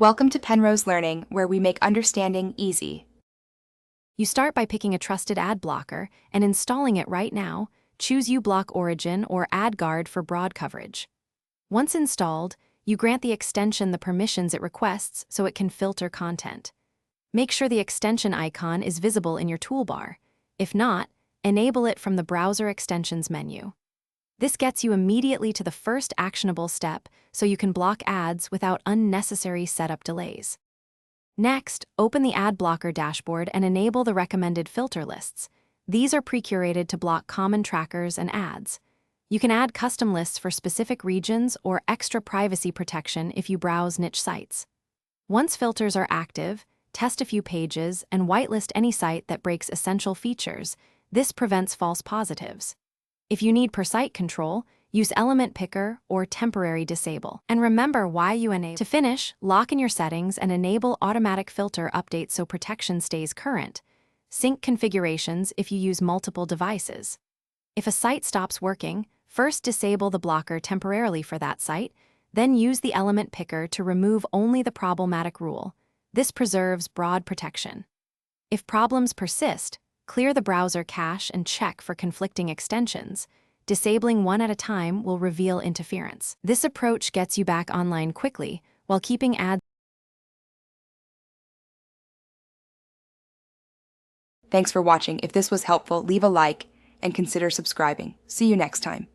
Welcome to Penrose Learning, where we make understanding easy. You start by picking a trusted ad blocker and installing it right now. Choose uBlock Origin or AdGuard for broad coverage. Once installed, you grant the extension the permissions it requests so it can filter content. Make sure the extension icon is visible in your toolbar. If not, enable it from the Browser Extensions menu. This gets you immediately to the first actionable step so you can block ads without unnecessary setup delays. Next, open the ad blocker dashboard and enable the recommended filter lists. These are pre-curated to block common trackers and ads. You can add custom lists for specific regions or extra privacy protection if you browse niche sites. Once filters are active, test a few pages and whitelist any site that breaks essential features. This prevents false positives. If you need per-site control, use Element Picker or Temporary Disable. And remember why you enable. To finish, lock in your settings and enable automatic filter updates so protection stays current. Sync configurations if you use multiple devices. If a site stops working, first disable the blocker temporarily for that site, then use the Element Picker to remove only the problematic rule. This preserves broad protection. If problems persist, clear the browser cache and check for conflicting extensions. Disabling one at a time will reveal interference. This approach gets you back online quickly while keeping ads. Thanks for watching. If this was helpful, leave a like and consider subscribing. See you next time.